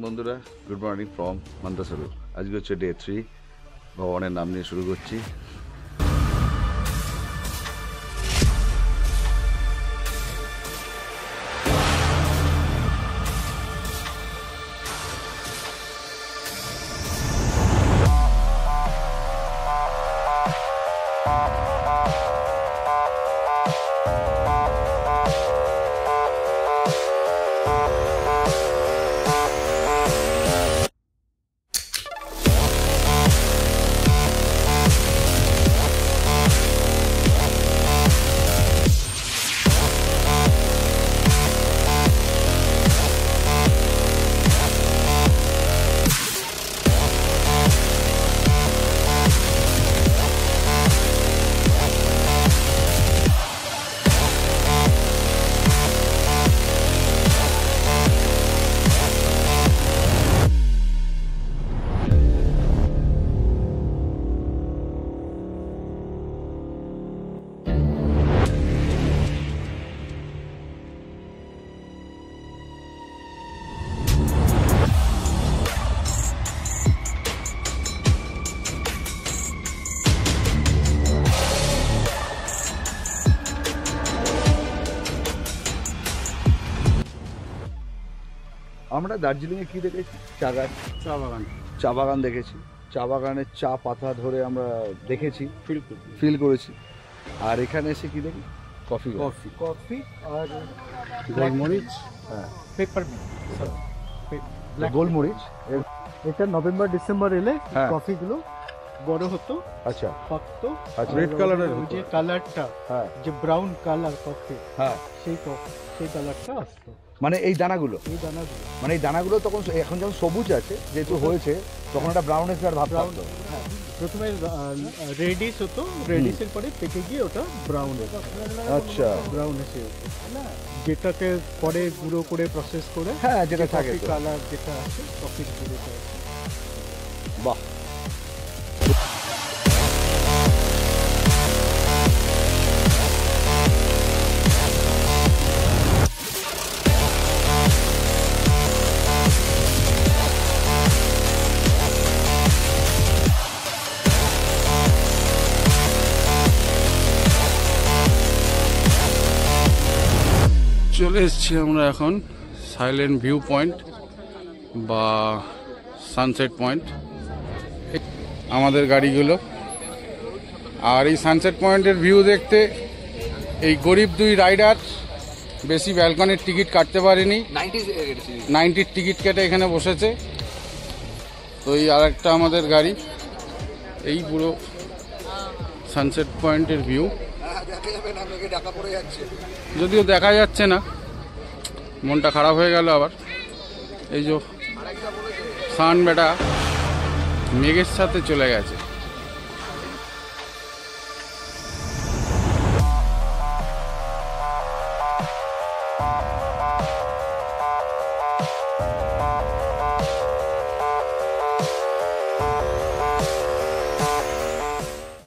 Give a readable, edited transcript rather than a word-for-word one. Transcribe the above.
বন্ধুরা, good morning from মান্দাসারু। আজকে হচ্ছে ডে 3, ভগবানের নাম নিয়ে শুরু করছি। আমরা দার্জিলিংয়ে কি দেখেছি? চা বাগান দেখেছি। চা বাগানের চা পাতা ধরে আমরা দেখেছি, ফিল করেছি। আর এখানে এসে কি দেখি? কফি আর গোলমরিচ, হ্যাঁ, গোলমরিচ। এটা নভেম্বর ডিসেম্বর এলে হ্যাঁ, কফিগুলো বড় হতো, আচ্ছা পাকতো, আচ্ছা, রেড কালারের যে কালারটা, হ্যাঁ, যে ব্রাউন কালার কফি, হ্যাঁ, সেই কালারটা আসতো। মানে এই দানাগুলো, মানে এই দানাগুলো তখন এখন যখন সবুজ আছে যেহেতু হয়েছে, তখন একটা ব্রাউনিশ কালার ভাব থাকতো। হ্যাঁ, প্রথমে রেডিশ হতো, রেডিশের পরে পেকে গিয়ে ওটা ব্রাউন হতো। আচ্ছা, ব্রাউন এসে যেটাকে পরে গুঁড়ো করে প্রসেস করে, হ্যাঁ, যেটা থাকে কালার যেটা আছে কফির গুঁড়োটা। বাহ। চলে এসেছি আমরা এখন সাইলেন্ট ভিউ পয়েন্ট বা সানসেট পয়েন্ট, আমাদের গাড়িগুলো। আর এই সানসেট পয়েন্টের ভিউ দেখতে এই গরিব দুই রাইডার বেশি ব্যালকনির টিকিট কাটতে পারেনি, 90 টিকিট কেটে এখানে বসেছে। তো এই আর একটা আমাদের গাড়ি, এই পুরো সানসেট পয়েন্টের ভিউ। যদিও দেখা যাচ্ছে না, মনটা খারাপ হয়ে গেল আবার। এই যে সান বেটা মেঘের সাথে চলে গেছে।